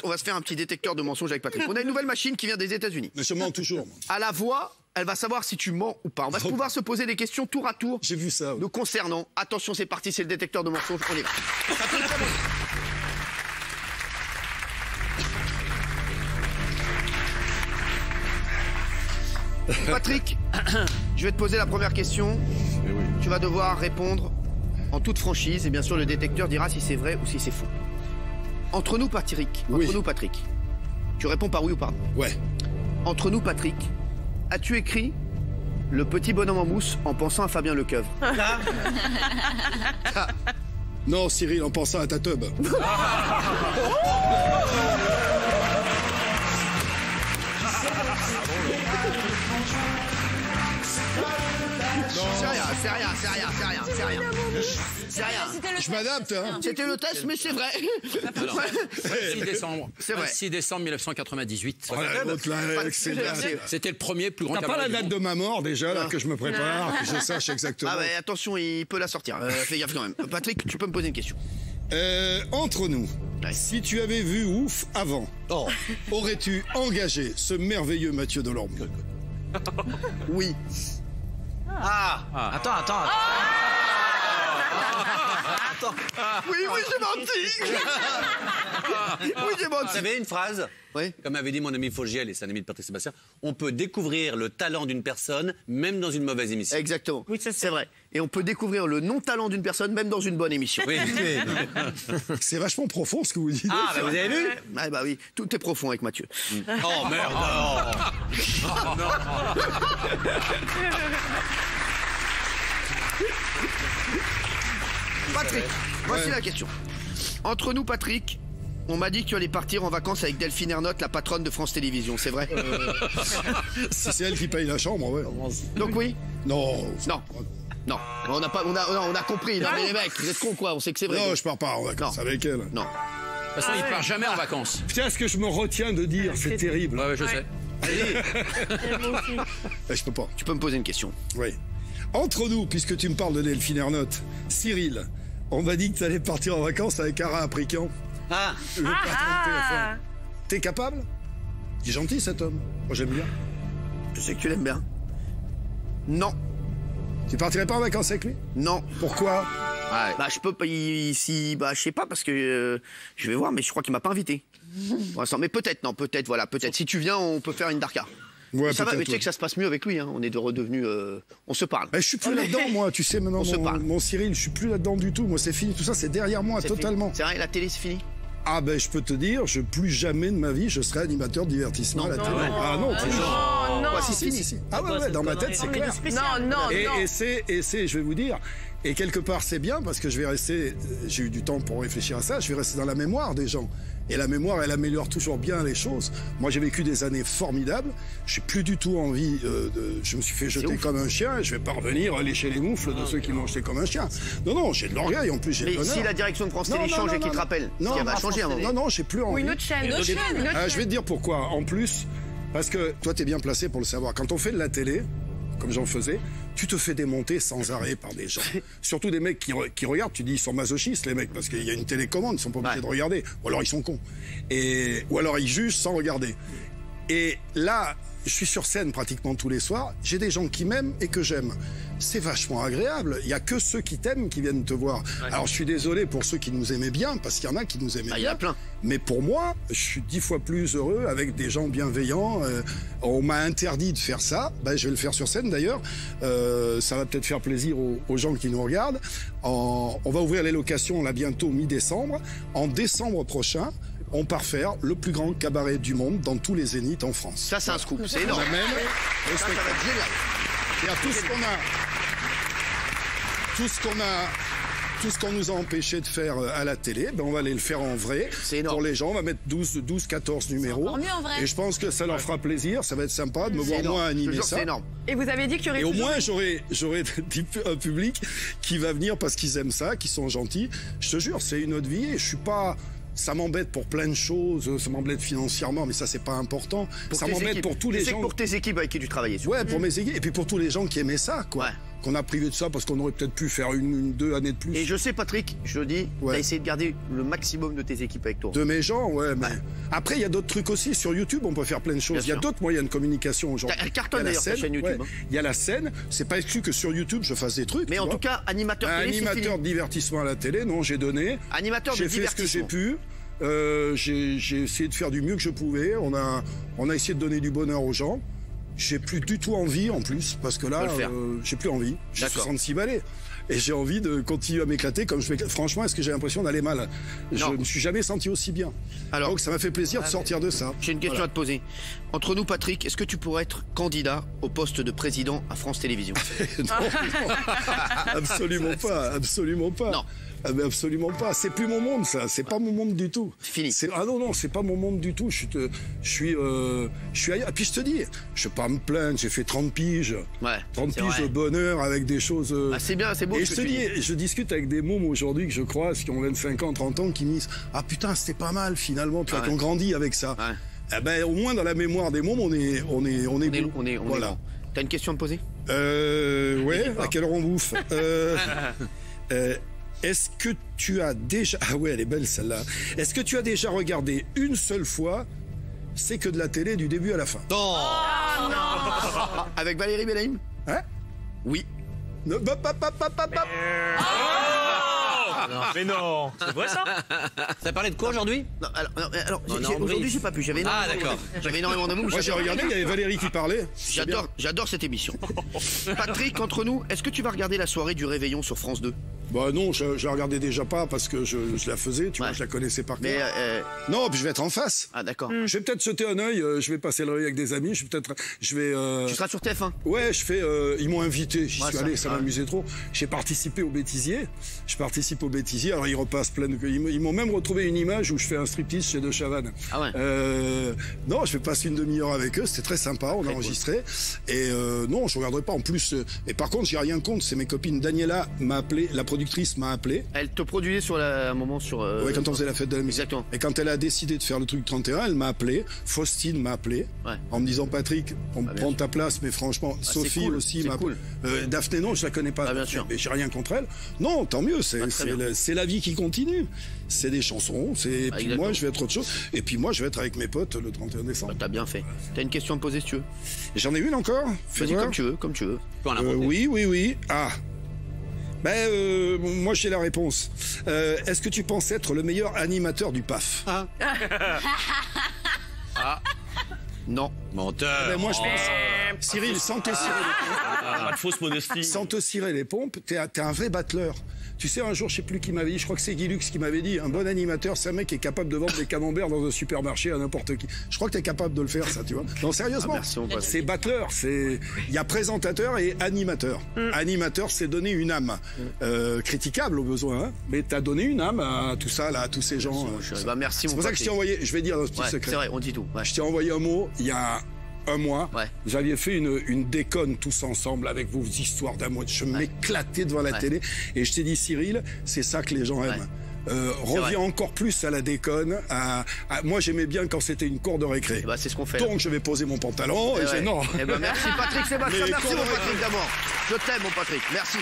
on va se faire un petit détecteur de mensonges avec Patrick. On a une nouvelle machine qui vient des États-Unis. Mais je mens toujours, moi. À la voix, elle va savoir si tu mens ou pas. On va pouvoir se poser des questions tour à tour. J'ai vu ça. Nous concernant. Attention, c'est parti, c'est le détecteur de mensonges. On y va. Patrick, je vais te poser la première question. Oui. Tu vas devoir répondre en toute franchise et bien sûr le détecteur dira si c'est vrai ou si c'est faux. Entre nous, Patrick. Oui. Entre nous, Patrick. Tu réponds par oui ou par non. Ouais. Entre nous, Patrick. As-tu écrit Le petit bonhomme en mousse en pensant à Fabien Lecoeuvre? Non, Cyril, en pensant à ta teub. C'est rien. Je m'adapte, hein. C'était le test, mais c'est vrai. Alors, 6 décembre. C'est vrai. 6 décembre 1998. Oh, l'autre, là, excellent. C'était le premier plus grand T'as pas cabaret la du date monde. de ma mort, déjà, là, que je me prépare, que je sache exactement. Ah ouais, attention, il peut la sortir. Fais gaffe quand même. Patrick, tu peux me poser une question. Entre nous, Ouais. si tu avais vu Ouf avant, aurais-tu engagé ce merveilleux Mathieu Delorme? Oui. Attends. Oui, j'ai menti. Oui, j'ai Vous menti. savez une phrase? Oui. Comme avait dit mon ami Fogiel, et c'est un ami de Patrick Sébastien, on peut découvrir le talent d'une personne, même dans une mauvaise émission. Exactement. Oui, c'est vrai. Et on peut découvrir le non-talent d'une personne même dans une bonne émission. Oui. C'est vachement profond ce que vous dites. Ah, bah vous avez vu? Ah bah oui, tout est profond avec Mathieu. Oh merde! Patrick, voici la question. Entre nous, Patrick, on m'a dit que tu allais partir en vacances avec Delphine Ernotte, la patronne de France Télévisions, c'est vrai? Si c'est elle qui paye la chambre, ouais. Donc oui? Non. Non. Non, on a compris. Non, mais les mecs, vous êtes cons quoi, on sait que c'est vrai. Non, je pars pas en vacances Non. avec elle. Non. De toute façon, il part jamais en vacances. Putain, ce que je me retiens de dire, c'est terrible. Ouais, je sais. Je peux pas. Tu peux me poser une question? Oui. Entre nous, puisque tu me parles de Delphine Ernotte, Cyril, on m'a dit que tu allais partir en vacances avec Ara Aprican, Ah! le patron de TF1. T'es capable? Il est gentil cet homme. Moi j'aime bien. Je sais que tu l'aimes bien. Non. Tu partirais pas en vacances avec lui? Non. Pourquoi? Bah je peux pas ici, bah je sais pas parce que je vais voir, mais je crois qu'il m'a pas invité. Pour l'instant, mais peut-être, non, peut-être, voilà, peut-être. Si tu viens, on peut faire une darka. Ouais, Ça va, mais tu sais ouais. que ça se passe mieux avec lui, hein. On est redevenu, on se parle. Je suis plus là-dedans, moi, tu sais, maintenant, On se parle. mon Cyril, je suis plus là-dedans du tout. Moi, c'est fini, tout ça, c'est derrière moi, C'est totalement. fini. C'est vrai, la télé, c'est fini? Ah ben, je peux te dire, plus jamais de ma vie, je serai animateur de divertissement à la télé. Ah non, plus jamais. Quoi, c'est fini? Si. Ah ouais, dans ma tête, c'est clair. Non. Et c'est, je vais vous dire, et quelque part c'est bien parce que je vais rester, j'ai eu du temps pour réfléchir à ça, je vais rester dans la mémoire des gens. Et la mémoire, elle améliore toujours bien les choses. Moi, j'ai vécu des années formidables. J'ai plus du tout envie je me suis fait jeter comme un chien et je vais pas revenir lécher les moufles de ceux qui m'ont jeté comme un chien. Non, j'ai de l'orgueil, en plus j'ai de Mais l'honneur. si la direction de France Télé change et qu'il te rappelle, Non, ça va changer un moment. non, j'ai plus envie. Ou une autre chaîne. Je vais te dire pourquoi. En plus, parce que toi, t'es bien placé pour le savoir. Quand on fait de la télé, comme j'en faisais, tu te fais démonter sans arrêt par des gens. Surtout des mecs qui regardent, tu dis ils sont masochistes les mecs, parce qu'il y a une télécommande, ils sont pas obligés de regarder. Ou alors ils sont cons. Ou alors ils jugent sans regarder. Et là, je suis sur scène pratiquement tous les soirs, j'ai des gens qui m'aiment et que j'aime. C'est vachement agréable. Il y a que ceux qui t'aiment qui viennent te voir. Ouais. Alors je suis désolé pour ceux qui nous aimaient bien, parce qu'il y en a qui nous aimaient bien. Il y en a plein. Mais pour moi, je suis 10 fois plus heureux avec des gens bienveillants. On m'a interdit de faire ça. Je vais le faire sur scène d'ailleurs. Ça va peut-être faire plaisir aux gens qui nous regardent. On va ouvrir les locations là bientôt mi-décembre. En décembre prochain, on part faire le plus grand cabaret du monde dans tous les zéniths en France. Ça, c'est un scoop, c'est énorme. On a même ça va être génial. Et à tout ce qu'on nous a empêché de faire à la télé, on va aller le faire en vrai. C'est énorme. Pour les gens, on va mettre 12-14 numéros. Mieux en vrai. Et je pense que ça leur fera plaisir, ça va être sympa de me voir moi animer ça. C'est énorme. Et vous avez dit qu'il y aurait Et au toujours moins, j'aurai un public qui va venir parce qu'ils aiment ça, qui sont gentils. Je te jure, c'est une autre vie et je suis pas... Ça m'embête pour plein de choses, ça m'embête financièrement, mais ça, c'est pas important. Ça m'embête pour tous les gens. C'est pour tes équipes avec qui tu travaillais. Ouais, pour mes équipes, et puis pour tous les gens qui aimaient ça, quoi. Ouais. qu'on a privé de ça parce qu'on aurait peut-être pu faire une 2 années de plus. Et je sais, Patrick, je le dis, Ouais. t'as essayé de garder le maximum de tes équipes avec toi. De mes gens, ouais, mais après il y a d'autres trucs aussi sur YouTube, on peut faire plein de choses. Bien Il y a sûr. d'autres moyens de communication aujourd'hui. Elle cartonne Il y a la d'ailleurs, ta scène, chaîne YouTube, hein. Il y a la scène, c'est pas exclu que sur YouTube je fasse des trucs. Mais tu en vois. tout cas, animateur Un télé, c'est animateur fini. de divertissement à la télé, non, j'ai donné. Animateur de J'ai fait ce que j'ai divertissement. pu. J'ai essayé de faire du mieux que je pouvais. On a essayé de donner du bonheur aux gens. J'ai plus du tout envie en plus, parce que là, De le faire. j'ai plus envie. J'ai D'accord. 66 balais. Et j'ai envie de continuer à m'éclater comme je m'éclate. Franchement, est-ce que j'ai l'impression d'aller mal? Je Non. ne me suis jamais senti aussi bien. Alors- Donc ça m'a fait plaisir de sortir de ça. J'ai une question à te poser. Entre nous, Patrick, est-ce que tu pourrais être candidat au poste de président à France Télévisions? Absolument pas, absolument pas. Non. Ah, mais absolument pas. C'est plus mon monde, ça. C'est pas mon monde du tout. Fini. Ah non, non, c'est pas mon monde du tout. Je suis ailleurs. Et puis je te dis, je vais pas me plaindre. J'ai fait 30 piges. Ouais, 30 c'est piges vrai. de bonheur avec des choses. Ah, c'est bien, c'est beau Et ce je que te tu dis, je discute avec des mômes aujourd'hui que je croise, qui ont 25 ans, 30 ans, qui me disent ah putain, c'était pas mal finalement. Puis Ah ouais. qui ont grandi avec ça. Ouais. Eh ben, au moins dans la mémoire des mômes, on est On est voilà. grand. T'as une question à me poser? Ouais, pas. à quelle heure on bouffe Est-ce que tu as déjà... Ah ouais, elle est belle celle-là. Est-ce que tu as déjà regardé une seule fois C'est que de la télé du début à la fin? Avec Valérie Bellaïm? Hein Oui. Ne- bop, bop, bop, bop, bop, bop. Mais non, c'est vrai ça? Ça parlait de quoi aujourd'hui? Non, alors, Non, non, aujourd'hui, Brice. j'ai pas pu. J'avais Ah, énormément d'accord. d'amour. J'avais énormément d'amour. Moi j'ai regardé, il y avait Valérie qui parlait. C'est bien. J'adore cette émission. Patrick, entre nous, est-ce que tu vas regarder la soirée du réveillon sur France 2? Bah non, je la regardais déjà pas parce que je la faisais, tu vois, Ouais. je la connaissais par Mais cœur. Non, puis je vais être en face. ah d'accord. Je vais peut-être jeter un œil, je vais passer l'œil avec des amis, je vais... Tu seras sur TF1. Ouais, ils m'ont invité, j'y Ouais, suis ça, allé, ça ouais. m'amusait trop. J'ai participé au bêtisier, alors ils repassent plein de... Ils m'ont même retrouvé une image où je fais un striptease chez De Chavannes. Ah ouais. Non, je vais passer une demi-heure avec eux, c'était très sympa, on a enregistré. Et non, je regarderai pas en plus. Et par contre, j'ai rien contre, c'est mes copines. Daniela m'a appelé, la productrice m'a appelé. Elle te produisait un moment sur. Ouais, quand on faisait la fête de la musique. Exactement. Et quand elle a décidé de faire le truc 31, elle m'a appelé. Faustine m'a appelé. Ouais. En me disant Patrick, on bien prend sûr. ta place, mais franchement, c'est Sophie cool, aussi c'est m'a cool. appelé. Daphné, non, je la connais pas. Ah, bien sûr. Mais j'ai rien contre elle. Non, tant mieux. très bien. C'est la vie qui continue. C'est des chansons. Et puis exactement. moi, je vais être autre chose. Et puis moi, je vais être avec mes potes le 31 décembre. T'as bien fait. T'as une question à me poser si tu veux. J'en ai une encore. Fais Vas-y, voir. comme tu veux, comme tu veux. Faut en inventer. Oui. Ah. Ben, moi j'ai la réponse. Est-ce que tu penses être le meilleur animateur du PAF? Non. Menteur. Ben, moi je pense. Cyril, sans te cirer les pompes, Pas de fausse modestie. sans te cirer les pompes, t'es un vrai battleur. Tu sais, un jour, je sais plus qui m'avait dit, je crois que c'est Guy Lux qui m'avait dit, un bon animateur, c'est un mec qui est capable de vendre des camemberts dans un supermarché à n'importe qui. Je crois que t'es capable de le faire, ça, tu vois. Non, sérieusement. Ah, merci, mon pote. C'est battleur, il y a présentateur et animateur. Animateur, c'est donner une âme. Critiquable au besoin, hein, mais t'as donné une âme à tout ça, là, à tous ces gens. Bah, merci, C'est mon pour ça que je t'ai envoyé, je vais dire un petit Ouais, secret. c'est vrai, on dit tout. Ouais. Je t'ai envoyé un mot il y a un mois. Ouais. Vous aviez fait une déconne tous ensemble avec vos histoires d'amour. Je m'éclatais devant la télé et je t'ai dit, Cyril, c'est ça que les gens aiment. Reviens vrai. encore plus à la déconne. Moi, j'aimais bien quand c'était une cour de récré. Bah, c'est ce qu'on fait. là. Donc, je vais poser mon pantalon et Eh j'ai ouais. non. Eh ben, merci Patrick Sébastien, Mais merci mon comment- Patrick d'abord. Je t'aime mon Patrick, merci.